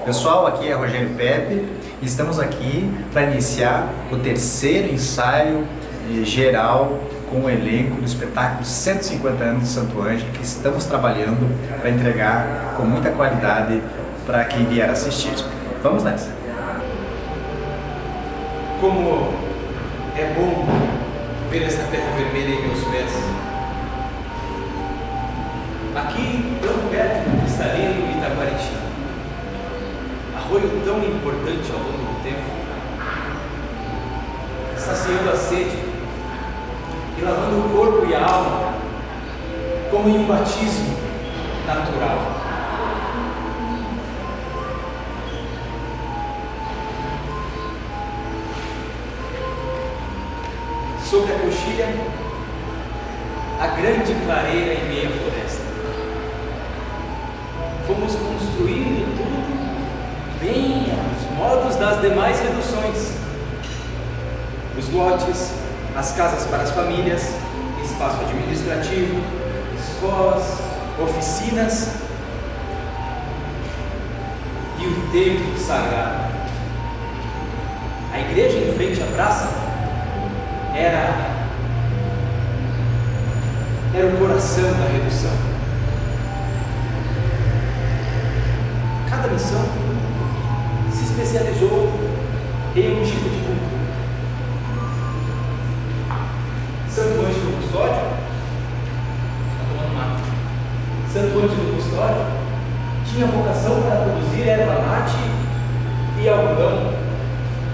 Pessoal, aqui é Rogério Pepe e estamos aqui para iniciar o terceiro ensaio geral com o elenco do espetáculo 150 anos de Santo Ângelo, que estamos trabalhando para entregar com muita qualidade para quem vier assistir. Vamos nessa! Como é bom ver essa terra vermelha em meus pés. Aqui, tão perto do cristalino Itaquaritinga, arroio tão importante ao longo do tempo, saciando a sede e lavando o corpo e a alma, como em um batismo natural. Sobre a coxilha, a grande clareira em meia floresta. Fomos construindo tudo bem aos modos das demais reduções. Os lotes, as casas para as famílias, espaço administrativo, escolas, oficinas e o templo sagrado. A igreja em frente à praça era o coração da redução. Cada missão se especializou em um tipo de culto. Santo Ângelo Custódio, Santo Ângelo Custódio tinha vocação para produzir erva mate e algodão,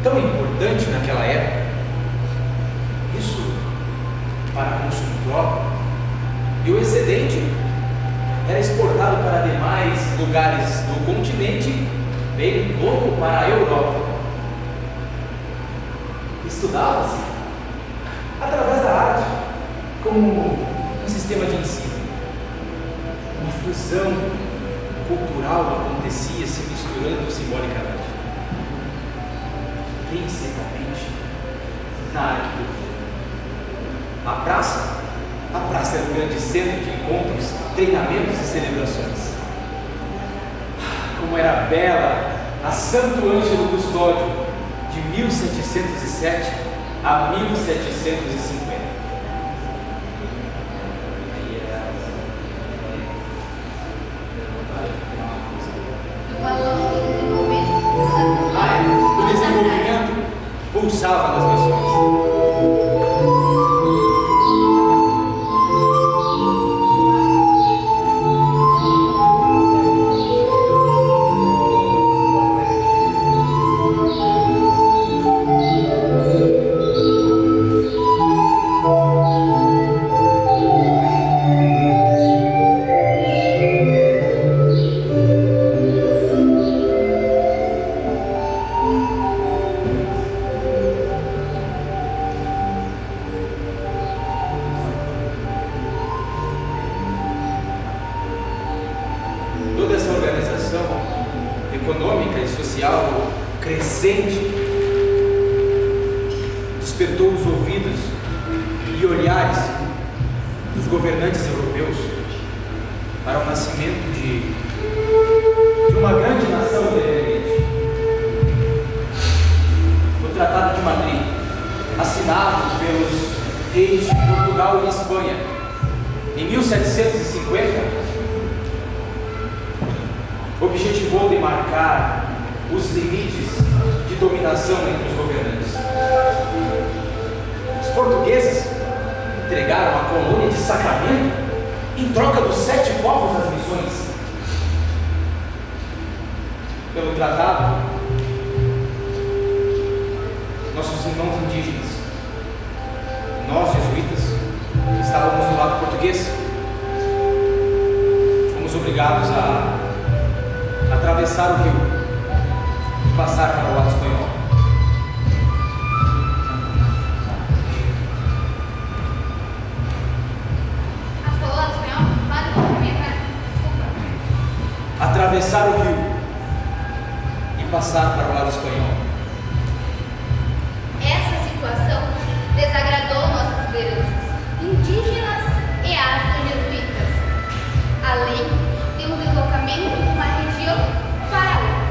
tão importante naquela época. Isso para consumo próprio. E o excedente era exportado para demais lugares do continente, bem como para a Europa. Estudava-se através da arte como um sistema de ensino. Uma fusão cultural acontecia se misturando simbolicamente, principalmente na arquitetura. A praça era um grande centro de encontros, treinamentos e celebrações. Como era bela a Santo Ângelo Custódio, de 1707 a 1750. O desenvolvimento pulsava nas missões. Toda essa organização econômica e social crescente despertou os ouvidos e olhares dos governantes europeus para o nascimento de uma grande nação independente. O Tratado de Madrid, assinado pelos reis de Portugal e Espanha em 1750, objetivou demarcar os limites de dominação entre os governantes. Os portugueses entregaram a colônia de Sacramento em troca dos 7 povos das missões. Pelo tratado, nossos irmãos indígenas, nós jesuítas, que estávamos do lado português, fomos obrigados a atravessar o rio e passar para o lado espanhol. Atravessar o rio e passar para o lado espanhol. Essa situação desagradou nossas lideranças indígenas e as jesuítas, além de um deslocamento de uma região para outra.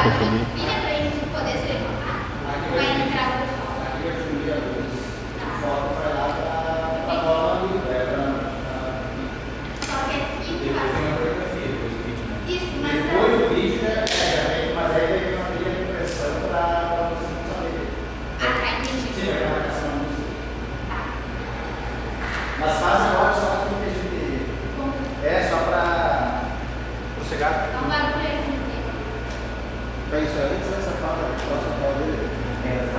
Vira pra gente poder se levantar. Vai entrar pro sol. Só que aqui passa. Isso, mas Depois do vídeo, mas aí vai ter uma trilha de impressão para você não saber. tá, entendi. Sim, mas faz agora só para que a gente. É só para sossegar. Dá um barulho aí, gente. É isso, antes dessa fala, próxima fala dele. É só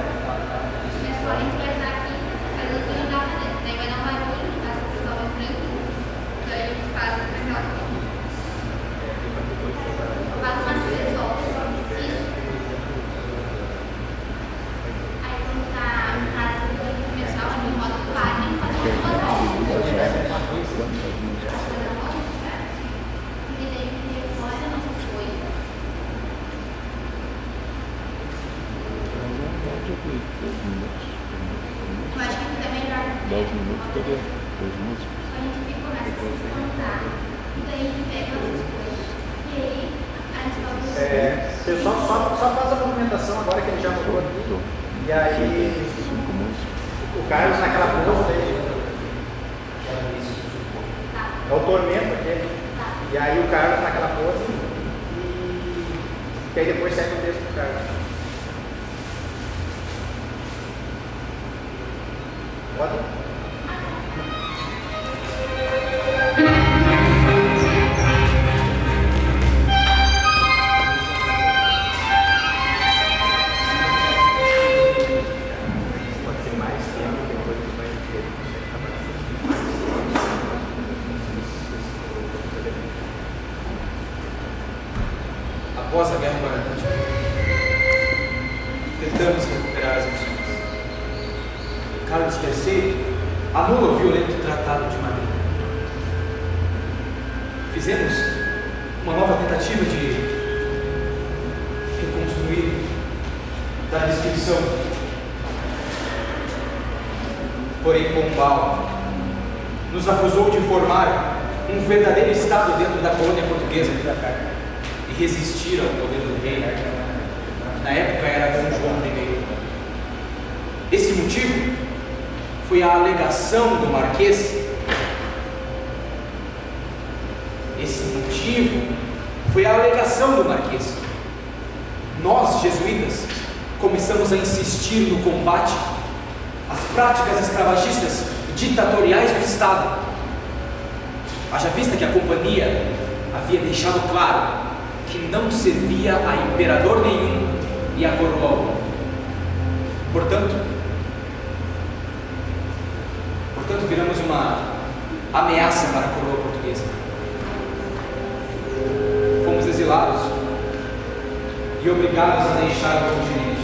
a gente vai estar aqui, fazer os ganhos da frente. Daí vai dar um barulho, tá? Se o pessoal vai tranquilo. Daí a gente faz aquela coisa. Faz umas 3 voltas. Isso. Aí quando tá em casa, depois do comercial, a gente roda o padre e faz uma roda. E daí a gente olha nossas coisas. Eu acho que fica melhor. 10 minutos, cadê? 2 minutos? A gente começa a se espantar. E daí a gente pega nossas coisas. E aí a gente vai buscar. O pessoal só faz a movimentação agora que ele já mudou aqui. E aí, 5 minutos. o Carlos naquela pose dele. É o tormento aquele. E aí o Carlos naquela pose. E aí depois segue o texto do Carlos. Pode? Pode ser mais tempo, depois que vai ter. Após a Guerra Barantante, tentamos recuperar as missões. Carlos III anula o violento Tratado de Madrid. Fizemos uma nova tentativa de reconstruir, da descrição. Porém, Pombal nos acusou de formar um verdadeiro Estado dentro da colônia portuguesa e resistir ao poder do rei, que na época era Dom João I. Esse motivo foi a alegação do Marquês. Nós, jesuítas, começamos a insistir no combate às práticas escravagistas ditatoriais do Estado. Haja vista que a companhia havia deixado claro que não servia a imperador nenhum e a coroa. Portanto, viramos uma ameaça para a coroa portuguesa. Fomos exilados e obrigados a deixar o continente.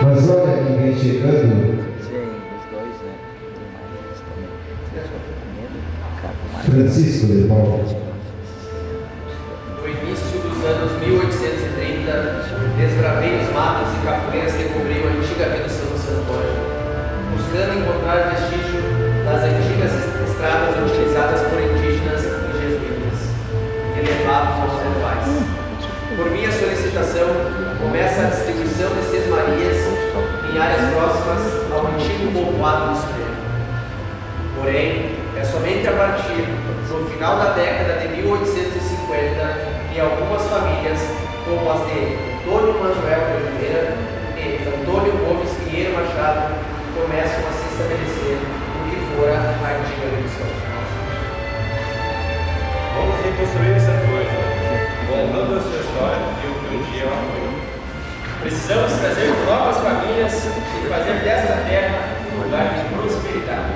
Mas olha quem vem chegando. Sim, os dois, né? Eles também. Eu só tô com medo. Francisco de Paula. No início dos anos 1830, desbravei os matos e capoeiras que cobriam a antiga redução do Santo Antônio, buscando encontrar vestígio das antigas estradas utilizadas por indígenas e jesuítas, que levavam aos rituais. Por minha solicitação, começa a distribuição de sesmarias em áreas próximas ao antigo povoado do Supremo. Porém, é somente a partir do final da década de 1850 que algumas famílias, como as de Antônio Manuel de Oliveira e Antônio Gomes Pinheiro Machado, começam a se estabelecer no que fora a antiga redução. Vamos reconstruir essa coisa, honrando a sua história e o que um dia ela foi. Precisamos trazer novas famílias e fazer desta terra um lugar de prosperidade.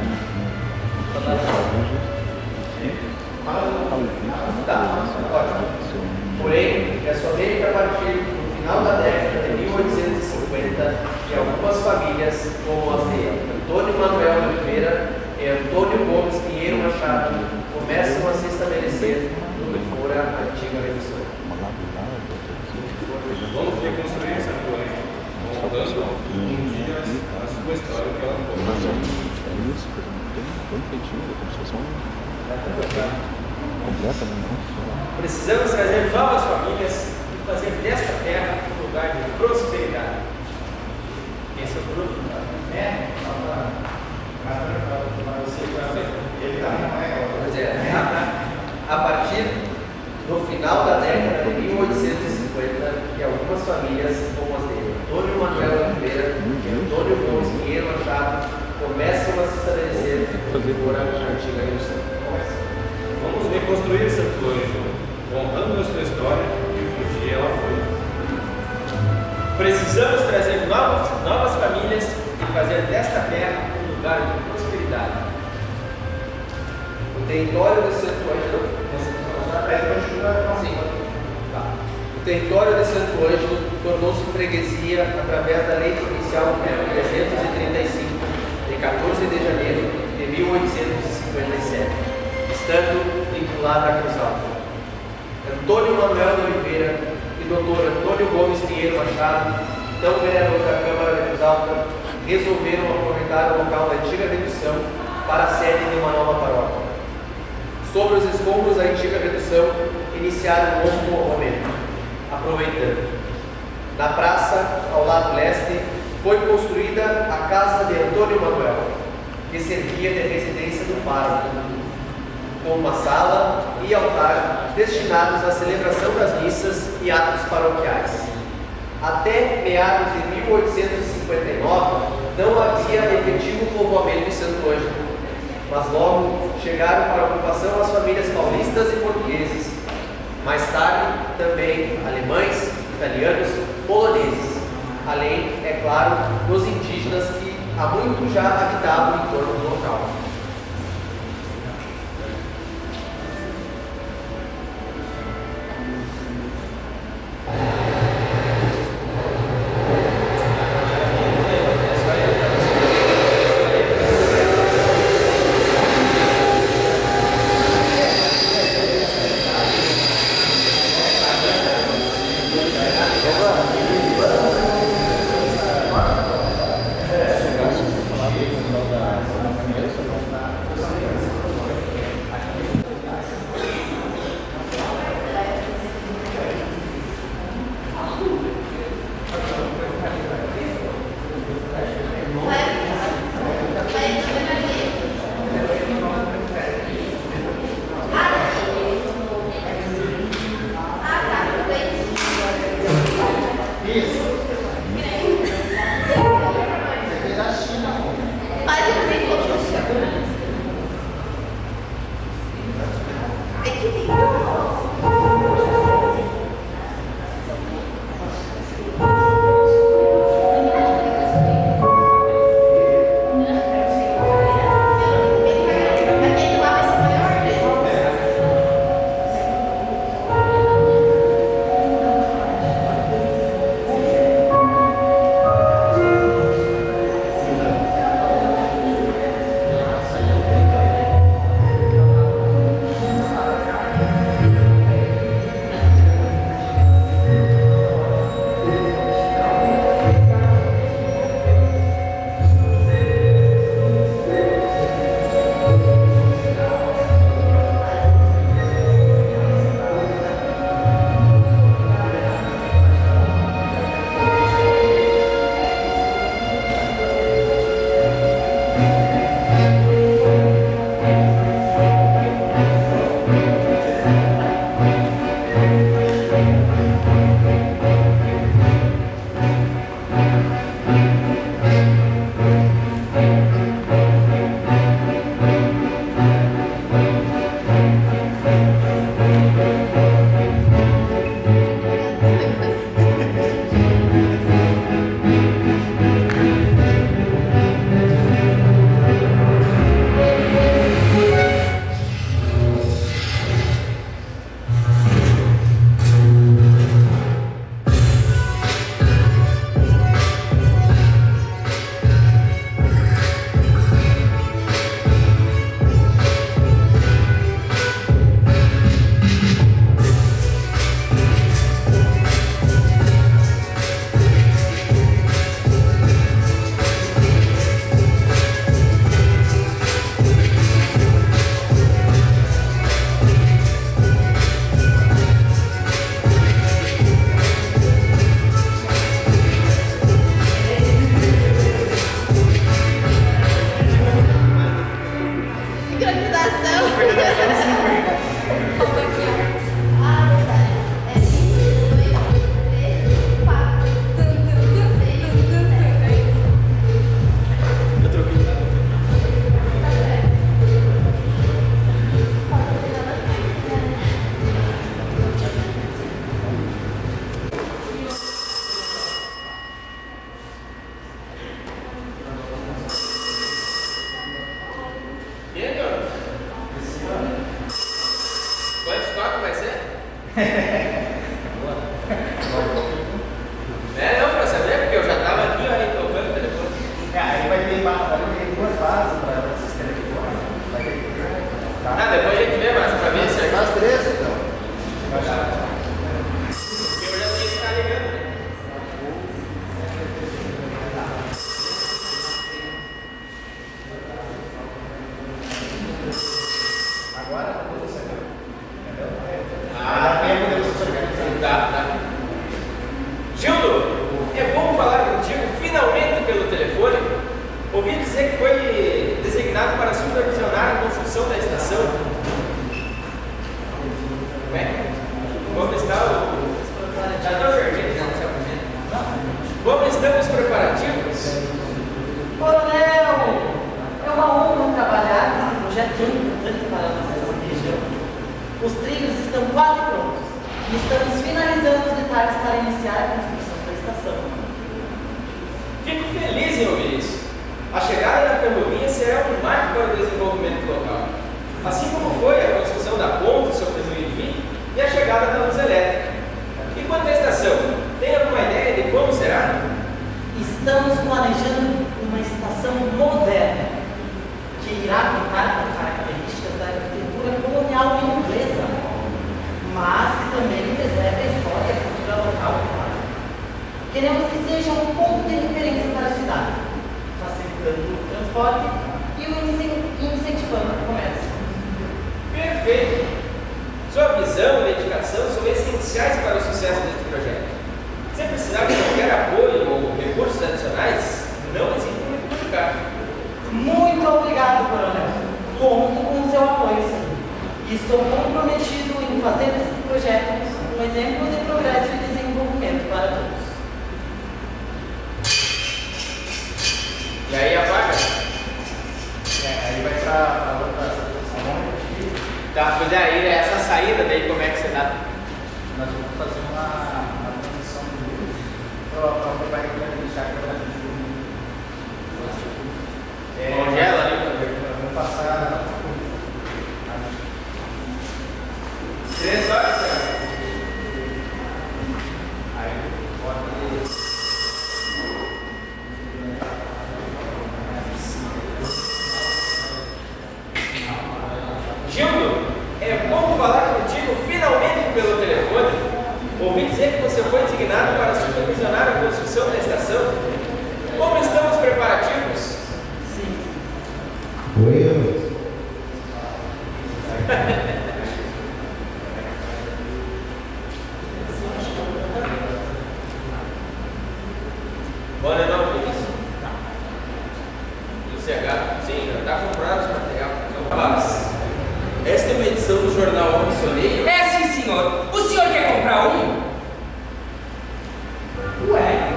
Tá, ótimo. Porém, é somente a partir do final da década de 1850 que algumas famílias, como as de Antônio Manuel de Oliveira e Antônio Gomes Pinheiro Machado começam a se estabelecer no que fora a antiga redução. Vamos reconstruir essa coisa, montando um dia a sua história que ela foi. Precisamos trazer novas famílias e fazer desta terra um lugar de prosperidade. Esse é o grupo. Pois é, a partir do final da década de 1850, que algumas famílias, como as de Antônio Manuel Oliveira e Antônio Gomes Pinheiro Machado, começam a se estabelecer por a antiga redução. Vamos reconstruir Santo Ângelo, honrando a sua história e o que um dia ela foi. Precisamos trazer novas famílias e fazer desta terra um lugar de prosperidade. O território de Santo Ângelo. Sim. Tá. O território de Santo Ângelo tornou-se freguesia através da Lei Provincial número 335, de 14 de janeiro de 1857, estando vinculada à Cruz Alta. Antônio Manuel de Oliveira e Dr. Antônio Gomes Pinheiro Machado, então vereador da Câmara de Cruz Alta, resolveram aproveitar o local da antiga redução para a sede de uma nova paróquia. Sobre os escombros da antiga redução, iniciaram um novo momento, aproveitando. Na praça, ao lado leste, foi construída a casa de Antônio Manuel, que servia de residência do pároco, com uma sala e altar destinados à celebração das missas e atos paroquiais. Até meados de 1859, não havia efetivo povoamento em Santo Ângelo, mas logo chegaram para a ocupação as famílias paulistas e portugueses. Mais tarde, também alemães, italianos, poloneses, além, é claro, dos indígenas que há muito já habitavam em torno do local. Sincronização. Falta aqui, ó. Ah, verdade. É 1, 2, 3, 4. Eu troquei nada. Tá certo. Falta E aí, garoto? Quantos toques vai ser? Não, pra saber, porque eu já tava aqui, ó, aí tocando o telefone. Aí vai ter duas fases para vocês terem que voar. Vai ter que Ah, depois a gente vê, mas pra ver se é as três, então. porque eu já tenho que ficar ligando, né? Agora, depois você vê. Ah, tá. Gildo, é bom falar contigo finalmente pelo telefone. Ouvi dizer que foi designado para supervisionar a construção da estação. Como está o... Já estou perdido, não se apresenta. Como estão os preparativos? Coronel, é uma honra trabalhar nesse projeto tão importante para a nossa região. Os trilhos estão quase prontos e estamos finalizando os detalhes para iniciar a construção da estação. Fico feliz em ouvir isso. A chegada da ferrovia será um marco para o desenvolvimento local. Assim como foi a construção da ponte sobre o Rio Divino e a chegada da luz elétrica. E quanto à estação, tem alguma ideia de como será? Estamos planejando uma estação moderna que irá contar com características da arquitetura colonial inglesa, mas que também preserve a história e a cultura local. Queremos que seja um ponto de referência para a cidade, facilitando o transporte e incentivando o comércio. Perfeito! Sua visão e dedicação são essenciais para o sucesso deste projeto. Se precisar de qualquer apoio ou recursos adicionais, não hesite em me comunicar. Muito obrigado, Coronel. Conto com o seu apoio, sim. E estou comprometido em fazer deste projeto um exemplo de progresso e desenvolvimento para todos. E aí, apaga? Aí vai para outra estação. Tá, pois aí, essa saída daí, como é que você dá? Nós vamos fazer uma transição de luz para o vai deixar aqui para Congela ali? Vamos passar. 3 horas, senhor. Aí pode. Gildo, é bom falar contigo finalmente pelo telefone. Ouvi dizer que você foi designado para supervisionar a construção da estação. Como estão os preparativos? Oi, Bora não, por isso? CH, sim, já está comprado os materiais. Mas, esta é uma edição do jornal Homem Soleil. É sim, senhor. O senhor quer comprar um? Ué.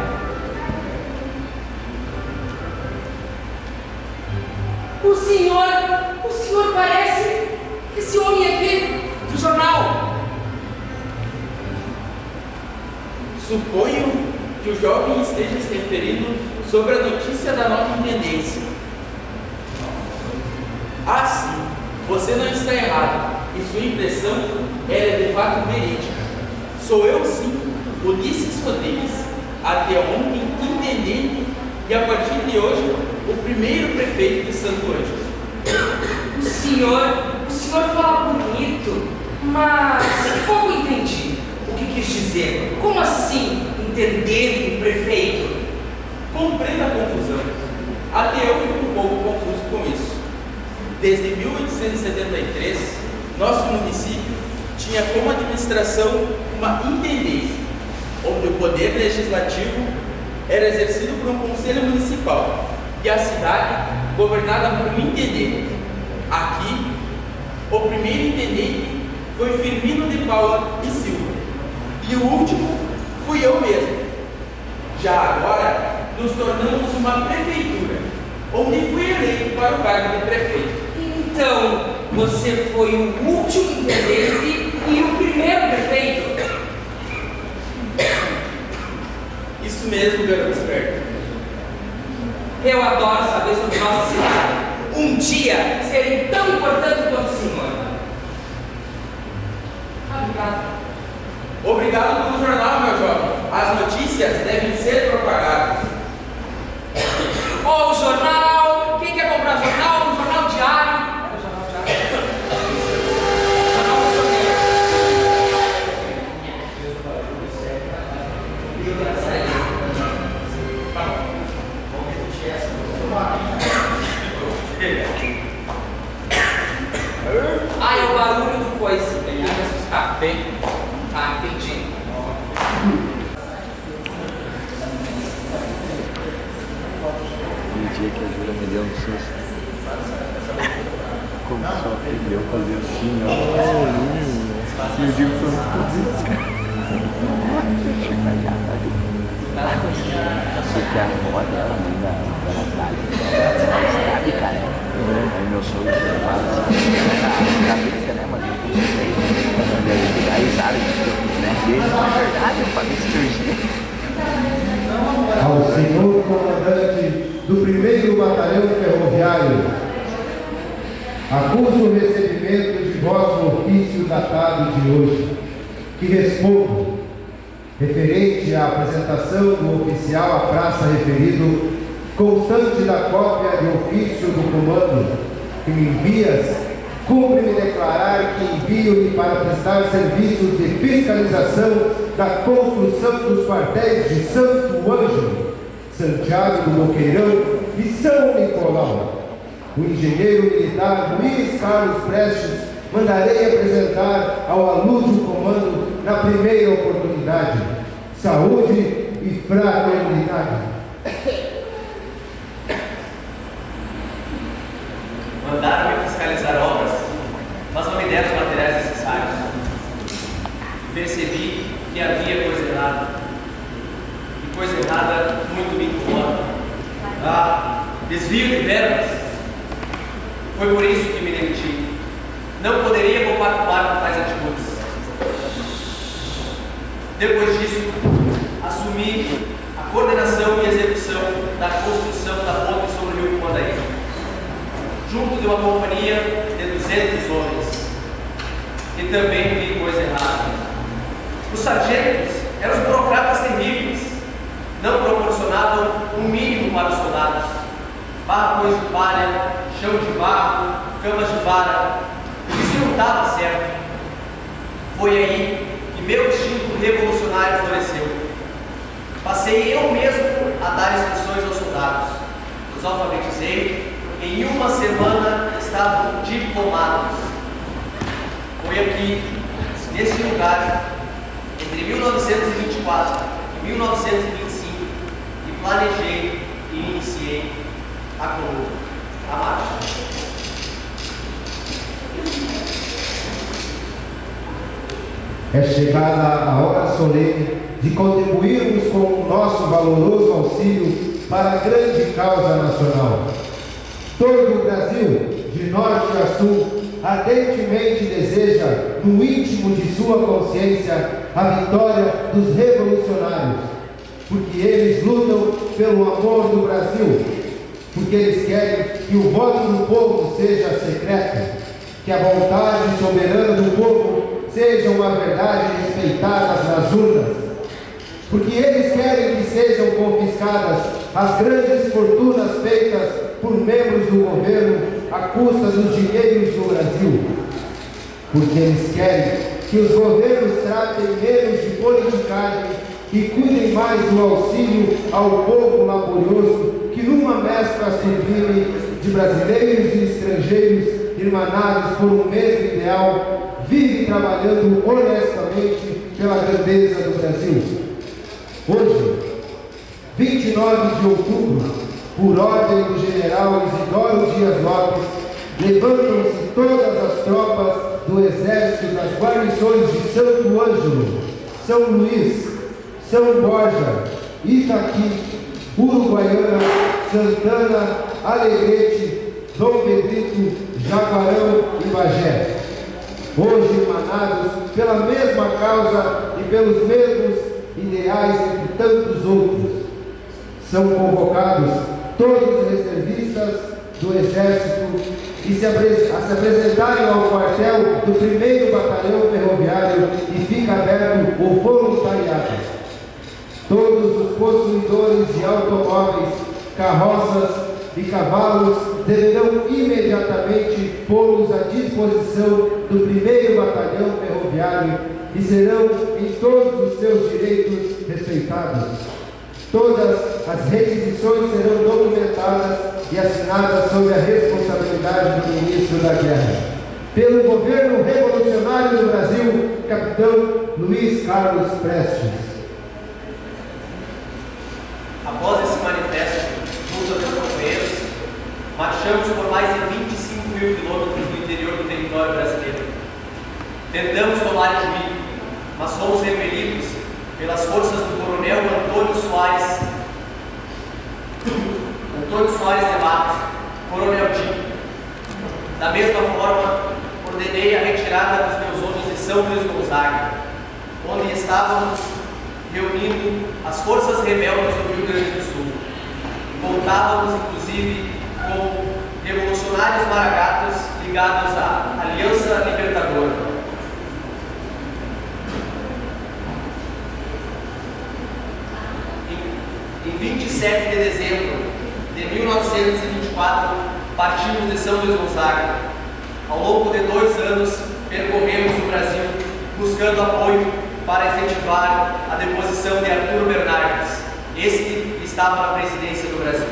O senhor parece esse homem aqui do jornal. Suponho que o jovem esteja se referindo sobre a notícia da nova intendência. Ah, sim, você não está errado, e sua impressão é de fato verídica. Sou eu sim, Ulisses Rodrigues, até ontem intendente e a partir de hoje o primeiro prefeito de Santo Ângelo. O senhor fala bonito, mas pouco entendi o que quis dizer. Como assim, intendente, prefeito? Compreenda a confusão. Até eu fico um pouco confuso com isso. Desde 1873, nosso município tinha como administração uma intendência, onde o poder legislativo era exercido por um conselho municipal e a cidade governada por um intendente. Aqui, O primeiro intendente foi Firmino de Paula e Silva. E o último fui eu mesmo. Já agora nos tornamos uma prefeitura, onde fui eleito para o cargo de prefeito. Então, você foi o último intendente e o primeiro prefeito? Isso mesmo, garoto esperto. Eu adoro saber sobre nossa cidade. Um dia serei tão importante quanto o senhor. Obrigado. Obrigado pelo jornal, meu jovem. As notícias devem ser propagadas. Ó, o jornal! Quem quer comprar jornal? Um jornal diário. É o jornal diário. Jornal Ah, é o barulho do coice. Ele vai me assustar. Tem? Ah, entendi. No dia que a Júlia me deu um susto, começou a aprender a fazer assim, ó. E eu digo que eu não podia. Eu sei que a avó dela, da Natália, sabe, cara? Aí meu sogro fala assim, na cabeça, né, mas eu consegui. Aí sabe, né? E ele, é verdade, eu paguei cirurgia. Ao senhor comandante do 1º Batalhão Ferroviário, acuso o recebimento de vosso ofício datado de hoje, que respondo, referente à apresentação do oficial à praça referido, constante da cópia de ofício do comando que me envias, cumpre-me declarar que envio-lhe para prestar serviços de fiscalização da construção dos quartéis de Santo Ângelo, Santiago do Boqueirão e São Nicolau. O engenheiro militar Luiz Carlos Prestes mandarei apresentar ao alúdio comando na primeira oportunidade. Saúde e fraternidade. Mandaram-me fiscalizar obras, mas não me deram os materiais necessários. Percebi que havia coisa errada. E coisa errada muito me incomoda. Ah, desvio de verbas. Foi por isso que me demiti. Não poderia compactuar com tais atitudes. Depois disso, assumi a coordenação e execução da construção da ponte sobre o rio Cumandaí, junto de uma companhia de 200 homens. E também vi coisa errada. Os sargentos eram os burocratas terríveis. Não proporcionavam um mínimo para os soldados. Barracões de palha, chão de barro, camas de vara. Isso não estava certo. Foi aí que meu instinto revolucionário floresceu. Passei eu mesmo a dar instruções aos soldados. Os alfabetizei. Em uma semana estavam diplomados. Foi aqui, neste lugar, entre 1924 e 1925, que planejei e iniciei a coluna, a marcha. É chegada a hora solene de contribuirmos com o nosso valoroso auxílio para a grande causa nacional. Todo o Brasil, de norte a sul, ardentemente deseja, no íntimo de sua consciência, a vitória dos revolucionários, porque eles lutam pelo amor do Brasil, porque eles querem que o voto do povo seja secreto, que a vontade soberana do povo seja uma verdade respeitada nas urnas, porque eles querem que sejam confiscadas as grandes fortunas feitas por membros do governo à custa dos dinheiros do Brasil, porque eles querem que os governos tratem menos de politicagem e cuidem mais do auxílio ao povo laborioso, que numa mescla sublime de brasileiros e estrangeiros irmanados por um mesmo ideal, vive trabalhando honestamente pela grandeza do Brasil. Hoje, 29 de outubro, por ordem do general Isidoro Dias Lopes, levantam-se todas as tropas do Exército das guarnições de Santo Ângelo, São Luís, São Borja, Itaqui, Uruguaiana, Santana, Alegrete, Dom Pedrito, Jaguarão e Bagé. Hoje emanados pela mesma causa e pelos mesmos ideais entre tantos outros. São convocados todos os reservistas do Exército e se apresentarem ao quartel do 1º Batalhão Ferroviário e fica aberto o voluntariado. Todos os possuidores de automóveis, carroças e cavalos deverão imediatamente pô-los à disposição do 1º Batalhão Ferroviário e serão em todos os seus direitos respeitados. Todas as requisições serão documentadas e assinadas sob a responsabilidade do Ministro da Guerra. Pelo Governo Revolucionário do Brasil, Capitão Luiz Carlos Prestes. Após esse manifesto, junto a meus companheiros, marchamos por mais de 25 mil quilômetros no interior do território brasileiro. Tentamos tomar Juí, mas fomos repelidos pelas forças do coronel Antônio Soares de Matos, Coronel Dinho. Da mesma forma, ordenei a retirada dos meus homens de São Luís Gonzaga, onde estávamos reunindo as forças rebeldes do Rio Grande do Sul. Contávamos, inclusive, com revolucionários maragatos ligados à Aliança Libertadora. Em 27 de dezembro de 1924, partimos de São Luís Gonzaga. Ao longo de 2 anos, percorremos o Brasil, buscando apoio para efetivar a deposição de Arthur Bernardes. Este estava na presidência do Brasil.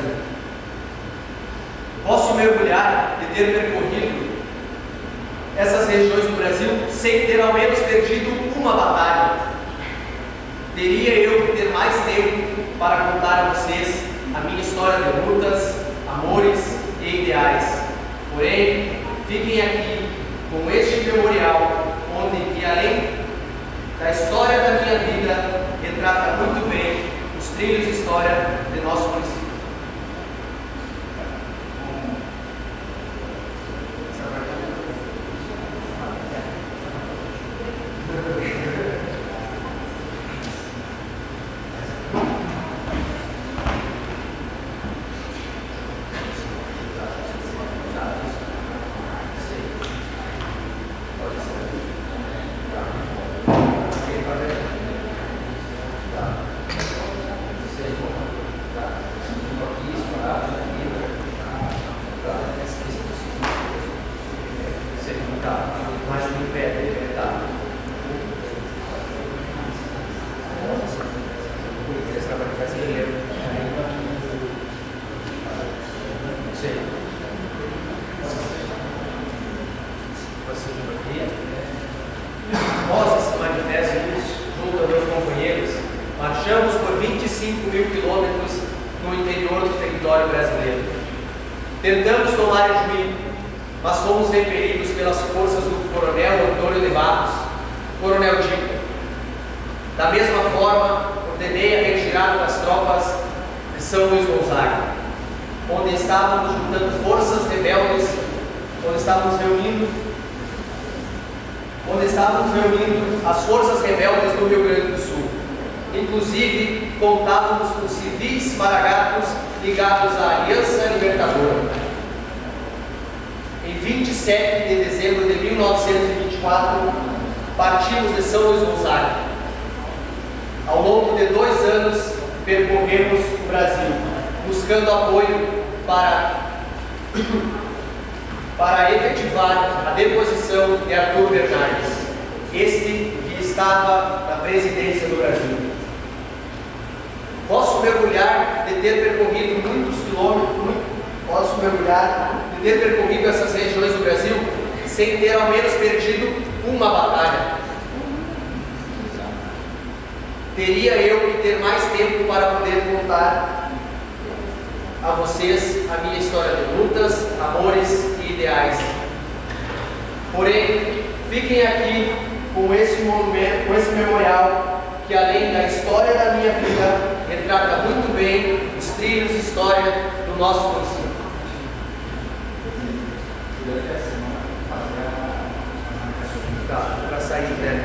Posso mergulhar de ter percorrido essas regiões do Brasil sem ter ao menos perdido uma batalha. Teria eu que ter mais tempo para contar a vocês a minha história de lutas, amores e ideais. Porém, fiquem aqui com este memorial, onde, que além da história da minha vida, retrata muito bem os trilhos de história de nosso município. Após esse manifesto, junto a meus companheiros, marchamos por 25 mil quilômetros no interior do território brasileiro. Tentamos tomar Juí, mas fomos repelidos pelas forças do coronel Antônio de Matos, Coronel Dinho. Da mesma forma, ordenei a retirada das tropas de São Luís Gonzaga, onde estávamos juntando forças rebeldes, onde estávamos reunindo as forças rebeldes do Rio Grande do Sul. Inclusive, contávamos com civis maragatos ligados à Aliança Libertadora. Em 27 de dezembro de 1924, partimos de São Luís Gonzaga. Ao longo de 2 anos, percorremos o Brasil, buscando apoio para efetivar a deposição de Arthur Bernardes, este que estava na presidência do Brasil. Posso mergulhar de ter percorrido muitos quilômetros, posso mergulhar de ter percorrido essas regiões do Brasil sem ter ao menos perdido uma batalha. Teria eu que ter mais tempo para poder contar a vocês a minha história de lutas, amores e ideais. Porém, fiquem aqui com esse monumento, com esse memorial, que além da história da minha vida, retrata muito bem os trilhos de história do nosso município. Tá, para sair tem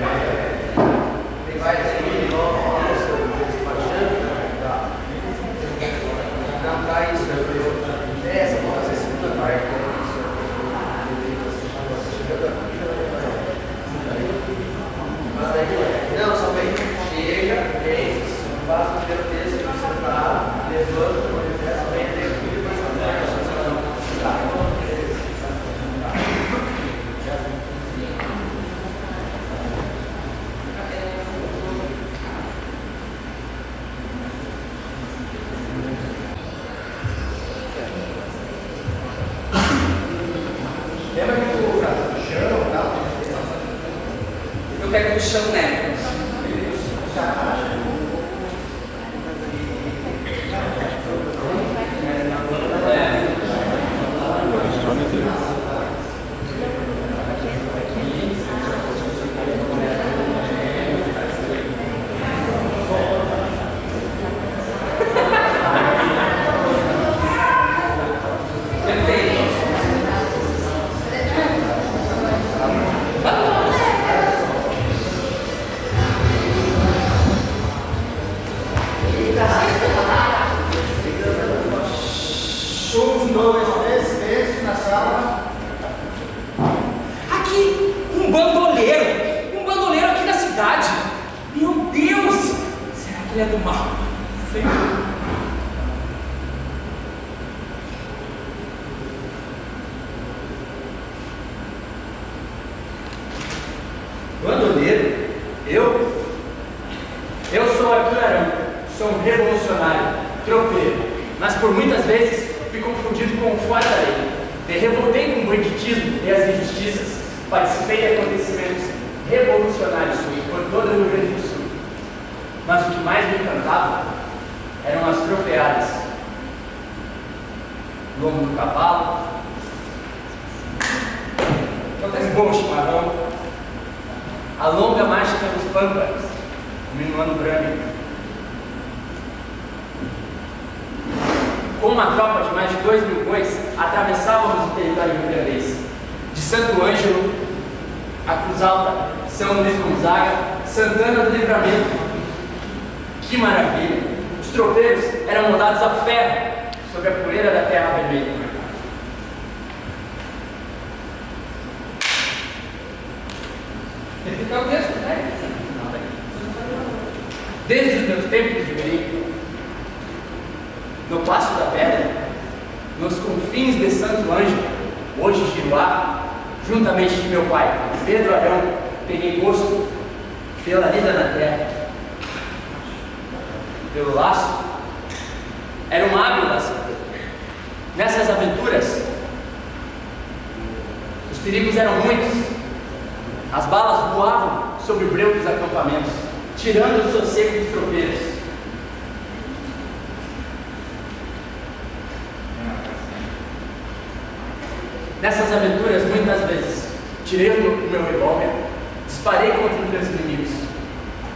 vários aí, despachando. Tá. Não, tá isso, essa, vou fazer a segunda parte. Não, só vem, chega, vem, faz o primeiro texto, sentado, levanta, manifesta, vem até aqui, depois lembra que o chão, tá? Eu pego do chão, né? Aqui, um bandoleiro aqui na cidade. Meu Deus, será que ele é do mal? Bandoleiro? Eu sou Arthur Arão, sou um revolucionário, tropeiro, mas por muitas vezes fui confundido com o fora da lei. Me revoltei com o banditismo e as injustiças, participei de acontecimentos revolucionários por todo o Rio Grande do Sul. Mas o que mais me encantava eram as tropeadas. Lombo do cavalo, um bom chimarrão, a longa marcha pelos pâmpanos, minuano brâmico. Com uma tropa de mais de 2.000 bois, atravessávamos o território rio-grandense, de Santo Ângelo a Cruz Alta, São Luís Gonzaga, Santana do Livramento. Que maravilha! Os tropeiros eram moldados a ferro sobre a poeira da terra vermelha. Desde os meus tempos de guri, no Passo da Pedra, nos confins de Santo Ângelo, hoje Giruá, juntamente de meu pai, Pedro Arão, peguei gosto pela vida na terra, pelo laço. Era um hábil laçador. Nessas aventuras, os perigos eram muitos. As balas voavam sobre o breu dos acampamentos, tirando o sossego dos tropeiros. Nessas aventuras, muitas vezes, tirei o meu revólver, disparei contra os meus inimigos.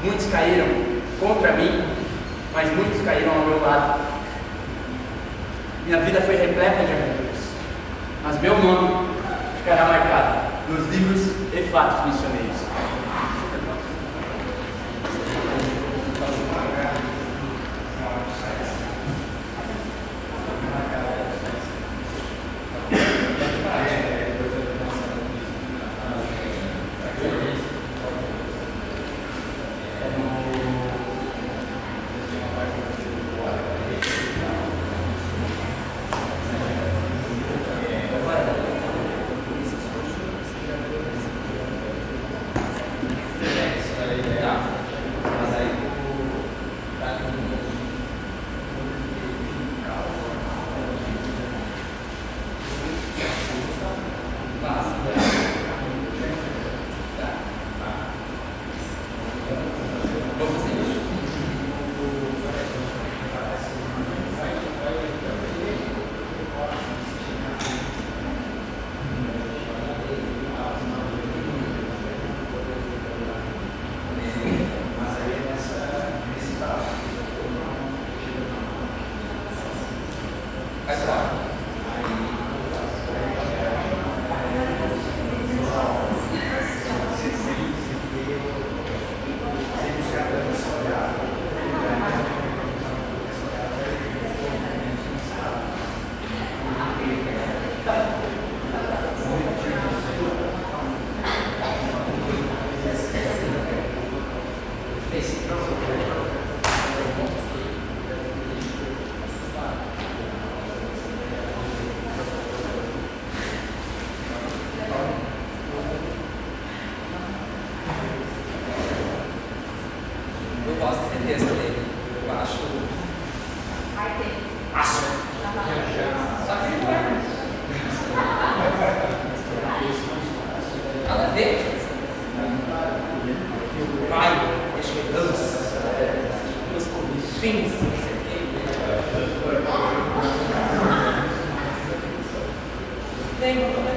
Muitos caíram contra mim, mas muitos caíram ao meu lado. Minha vida foi repleta de aventuras, mas meu nome ficará marcado nos livros e fatos missioneiros. sentença dele. Eu acho. Vai ter. Aço! Só que ele vai. Nada a ver. Vai, deixa eu ver. Os confins. Vem, vamos ver.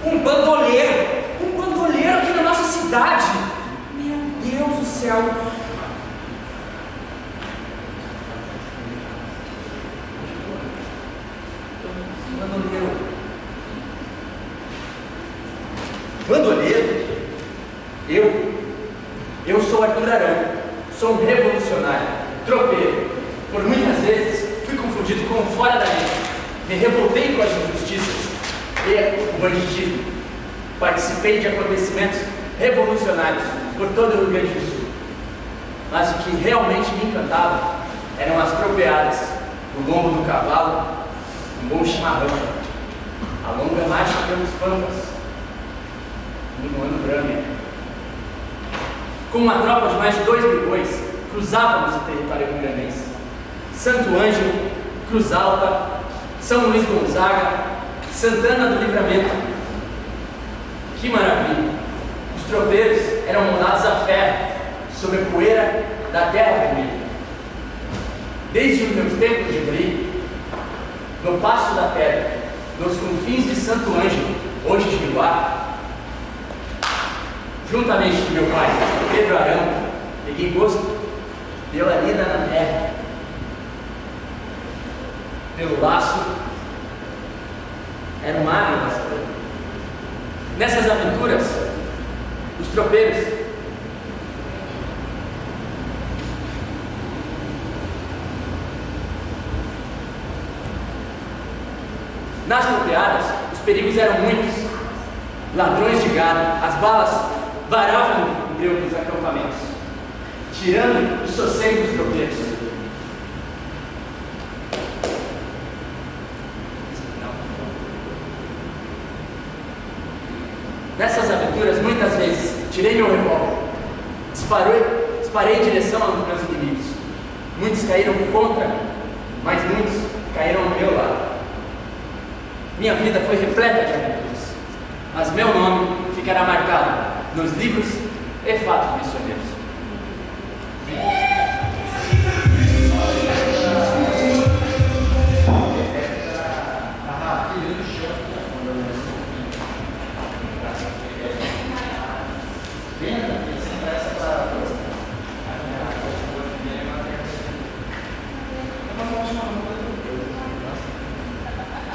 Um bandoleiro aqui na nossa cidade. Meu Deus do céu. Bandoleiro? Eu sou Arthur Arão, sou um revolucionário, tropeiro. Por muitas vezes fui confundido com um fora da lei. Me revoltei com as injustiças e o banditismo. Participei de acontecimentos revolucionários por todo o Rio Grande do Sul. Mas o que realmente me encantava eram as tropeadas, o lombo do cavalo, um bom chimarrão, a longa marcha pelos pampas, no ano Brahma. Com uma tropa de mais de 2.000 bois, cruzávamos o território rio-grandense. Santo Ângelo, Cruz Alta, São Luís Gonzaga, Santana do Livramento. Que maravilha! Os tropeiros eram moldados a ferro, sobre a poeira da terra vermelha. Desde os meus tempos de guri, no Passo da Pedra, nos confins de Santo Ângelo, hoje de Biguá, juntamente com meu pai, Pedro Arão, peguei gosto pela lida na terra, pelo laço, era um agro laçador. Nessas aventuras, os tropeiros nas tropeadas, os perigos eram muitos. Ladrões de gado, as balas varavam o breu dos acampamentos, tirando o sossego dos tropeiros. Nessas aventuras, muitas vezes, tirei meu revólver, disparei em direção aos meus inimigos. Muitos caíram contra mim, mas muitos caíram ao meu lado. Minha vida foi repleta de aventuras, mas meu nome ficará marcado nos livros e fatos missioneiros.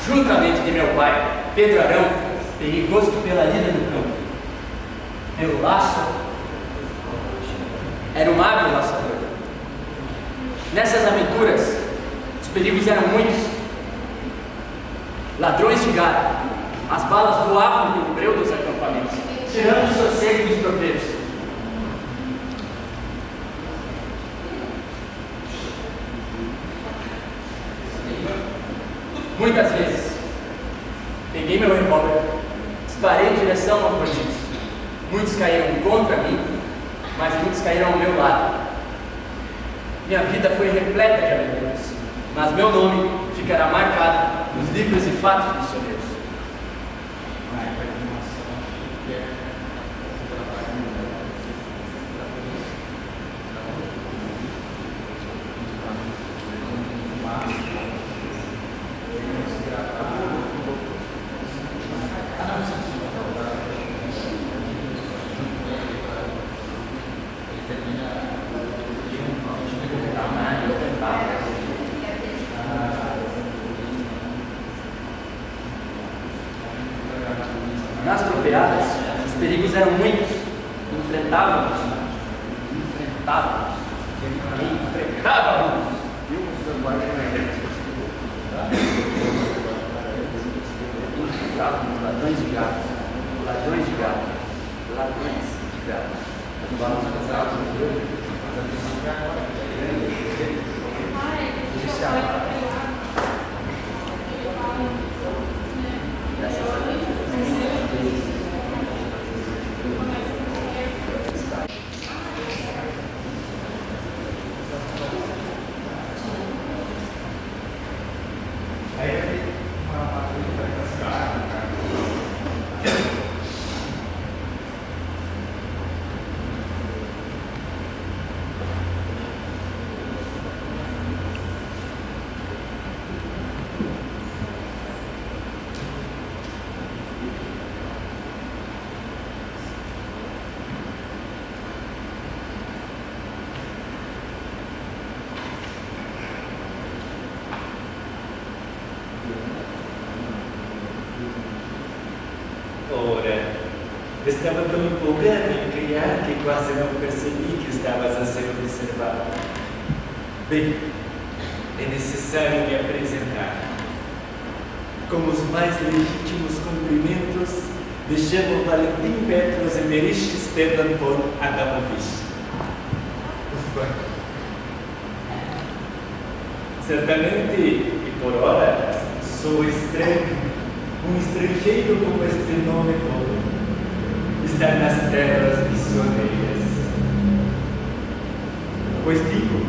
Juntamente de meu pai, Pedro Arão, peguei gosto pela lida no campo. Meu laço era um hábil laçador. Nessas aventuras, os perigos eram muitos. Ladrões de gado, as balas voavam pelo breu dos acampamentos, tirando o sossego dos tropeiros. Muitas vezes, peguei meu revólver, disparei em direção aos bandidos. Muitos caíram contra mim, mas muitos caíram ao meu lado. Minha vida foi repleta de aventuras, mas meu nome ficará marcado nos livros e fatos missioneiros. Nas tropeadas, os perigos eram muitos. Enfrentávamos. Ladrões de gado. Estava tão empolgado em criar que quase não percebi que estavas a ser observado. Bem, é necessário me apresentar. Com os mais legítimos cumprimentos, me chamo Valentim Petros Emerich Stefan von Adamovich. Ufa! Certamente, e por ora, sou estranho, um estrangeiro com este nome todo. Estar nas terras missioneiras. Pois digo,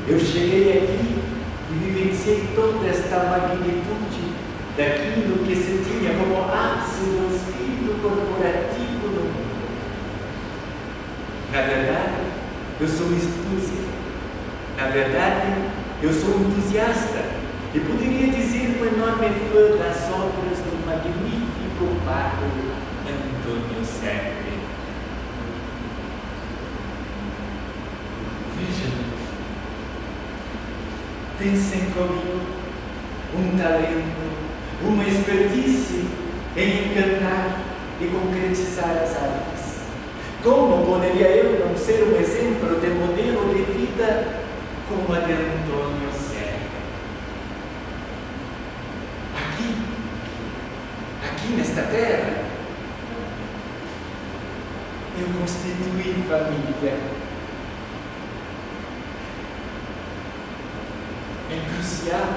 eu cheguei aqui e vivenciei toda esta magnitude daquilo que se tinha como ápice do espírito corporativo no mundo. Na verdade, eu sou estúdio. Na verdade, eu sou entusiasta e poderia dizer um enorme fã das obras do magnífico padre Antônio Serpe. Vejam, pensem comigo, um talento, uma expertise em encantar e concretizar as artes. Como poderia eu não ser um exemplo de modelo de vida como a de Antônio Serpe? Aqui nesta terra, eu constituí família. É crucial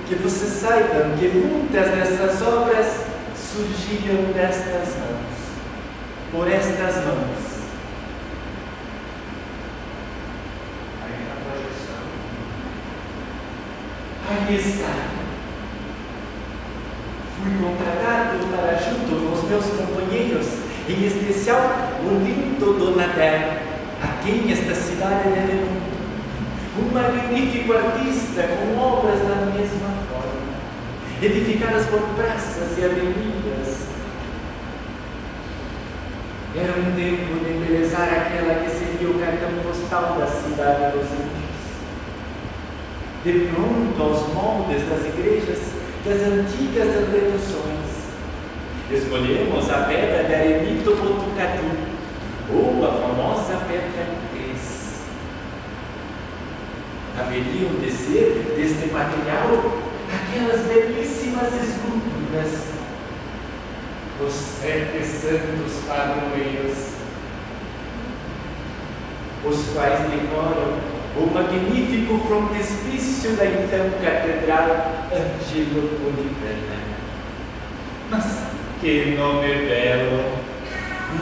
que vocês saibam que muitas dessas obras surgiram destas mãos, por estas mãos. Aí está. Fui contratado para, junto com os meus companheiros, em especial o lindo Donatello, a quem esta cidade deve muito. Um magnífico artista com obras da mesma forma, edificadas por praças e avenidas. Era um tempo de embelezar aquela que seria o cartão postal da cidade dos índios. De pronto aos moldes das igrejas das antigas reduções, escolhemos a pedra de Arenito Botucatu, ou a famosa pedra Cres. Haveriam de ser deste material aquelas belíssimas esculturas, os 7 santos padroeiros, os quais decoram o magnífico frontispício da então Catedral Ângelo Poligrana. Mas que nome belo!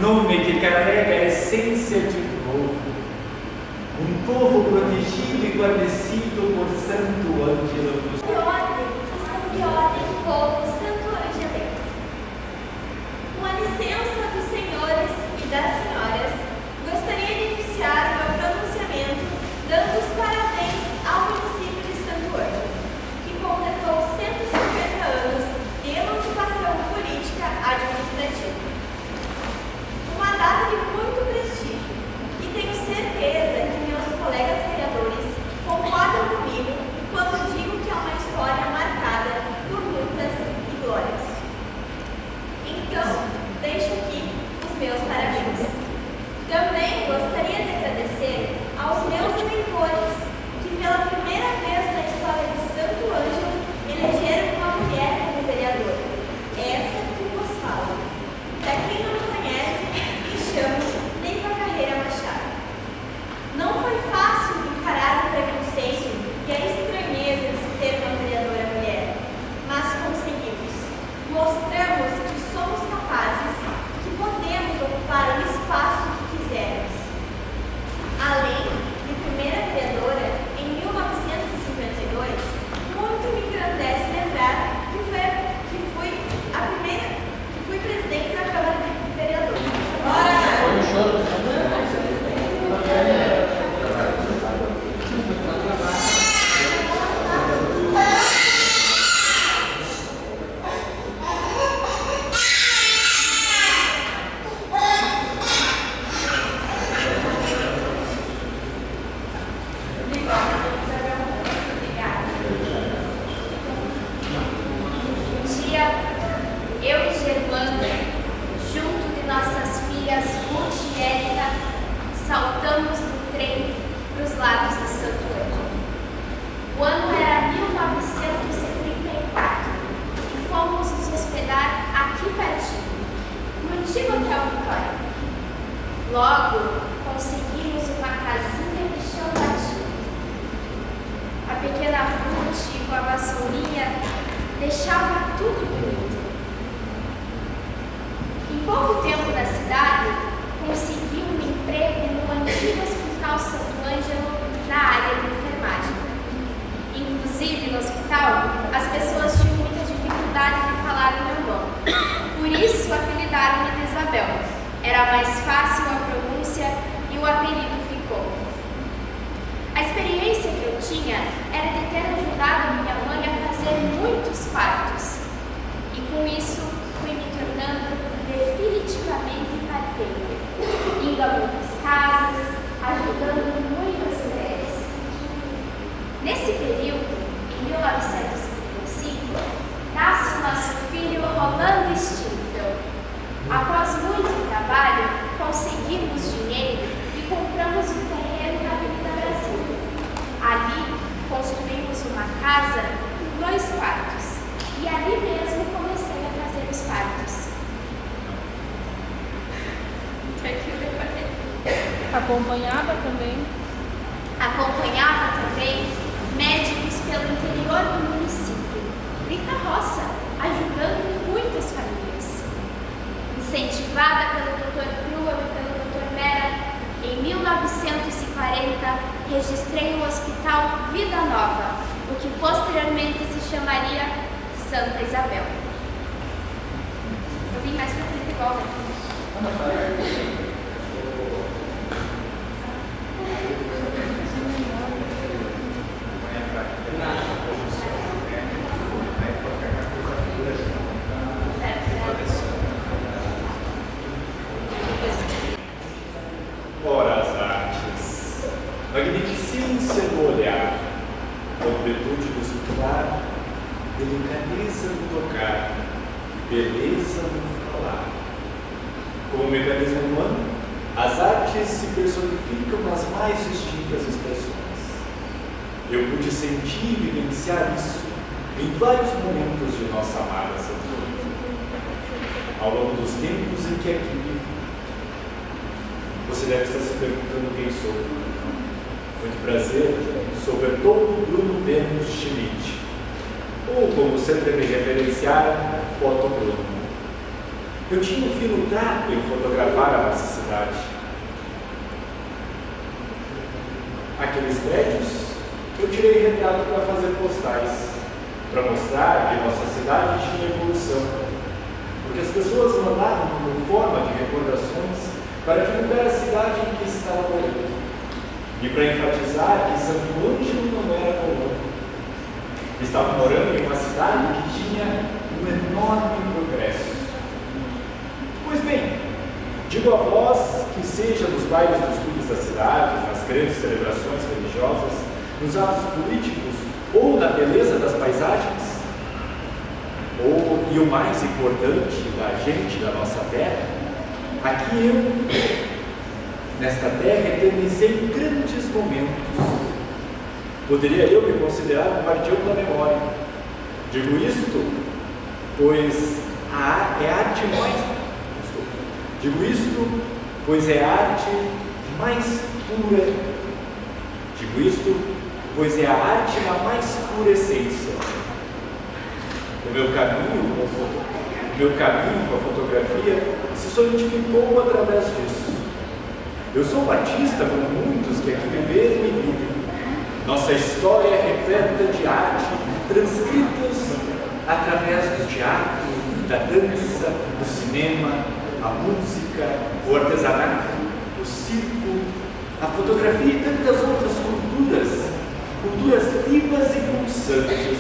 Nome que carrega a essência de um povo protegido e guarnecido por Santo Ângelo dos Que ordem, povo Santo Angelense. Com a licença dos senhores e das senhoras, gostaria de iniciar meu pronunciamento dando os parabéns ao município de Santo Ângelo, que completou 150 anos de emancipação política administrativa. Uma data de muito prestígio, e tenho certeza que meus colegas vereadores concordam comigo quando deixava tudo bonito. Em pouco tempo na cidade, conseguiu um emprego no antigo Hospital Santo Ângelo na área de enfermagem. Inclusive, no hospital, as pessoas tinham muita dificuldade de falar o meu nome. Por isso, apelidaram-me de Isabel. Era mais fácil a pronúncia e o apelido ficou. A experiência que eu tinha era de ter ajudado minha mãe a fazer muitos partos. E com isso, fui me tornando definitivamente parteira, indo a muitas casas, ajudando muitas mulheres. Nesse período, em 1955, nasce o nosso filho Rolando Stinfeld. Após muito trabalho, conseguimos dinheiro e compramos um terreno na Avenida Brasil. Ali, construímos uma casa com 2 quartos e ali mesmo comecei a fazer os partos. Acompanhava também médicos pelo interior do município, de carroça, ajudando muitas famílias. Incentivada pelo Dr. Krull e pelo Dr. Mera, em 1940 registrei o Hospital Vida Nova, o que posteriormente se chamaria Santa Isabel. Eu vim mais pra frente igual, né? Ora, as artes, magnificência do olhar, completude do escutar, delicadeza do tocar, beleza do falar. Como mecanismo humano, as artes se personificam nas mais distintas expressões. Eu pude sentir e vivenciar isso em vários momentos de nossa amada Santo Ângelo, ao longo dos tempos em que aqui vivi. Você deve estar se perguntando quem sou. Muito prazer, sou Bertoldo Bruno Bento Schmidt, ou como sempre me referenciaram, Foto Bruno. Eu tinha um fino trato em fotografar a nossa cidade. Aqueles prédios, eu tirei retrato para fazer postais, para mostrar que nossa cidade tinha evolução, porque as pessoas mandavam como forma de recordações para divulgar a cidade em que estava morando e para enfatizar que Santo Ângelo não era comum. Estava morando em uma cidade que tinha um enorme progresso. Pois bem, digo a vós que seja nos bailes dos clubes da cidade, nas grandes celebrações religiosas, nos atos políticos ou na beleza das paisagens, e o mais importante da gente, da nossa terra, aqui eu, nesta terra, eternizei grandes momentos. Poderia eu me considerar um guardião da memória. Digo isto, pois é a arte mais... Digo isto, pois é a arte mais pura. Digo isto, pois é a arte na mais pura essência. O meu caminho com a fotografia se solidificou através disso. Eu sou um artista como muitos que aqui viveram e vivem. Nossa história é repleta de arte, transcritas através do teatro, da dança, do cinema, a música, o artesanato, o circo, a fotografia e tantas outras culturas vivas e pulsantes.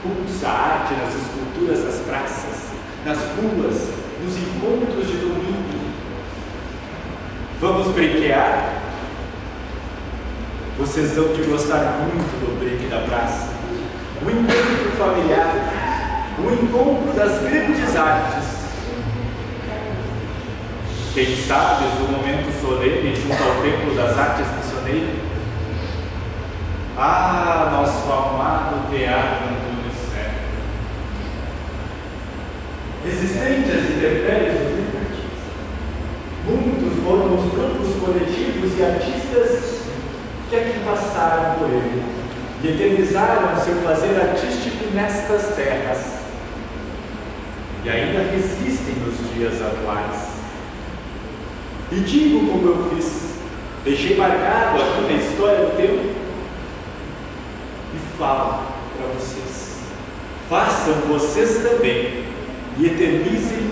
Pulsa a arte nas esculturas das praças, nas ruas, nos encontros de domingo. Vamos brinquear? Vocês vão de gostar muito do brinque da praça. O encontro familiar, o encontro das grandes artes. Quem sabe o momento solene junto ao Templo das Artes Missioneiras? Ah, nosso amado Teatro Antônio Serra. Resistente às intempéries do tempo, muitos foram os grupos coletivos e artistas que aqui passaram por ele, e eternizaram seu fazer artístico nestas terras, e ainda resistem nos dias atuais. E digo como eu fiz, deixei marcado aqui na história do tempo, e falo para vocês, façam vocês também, e eternizem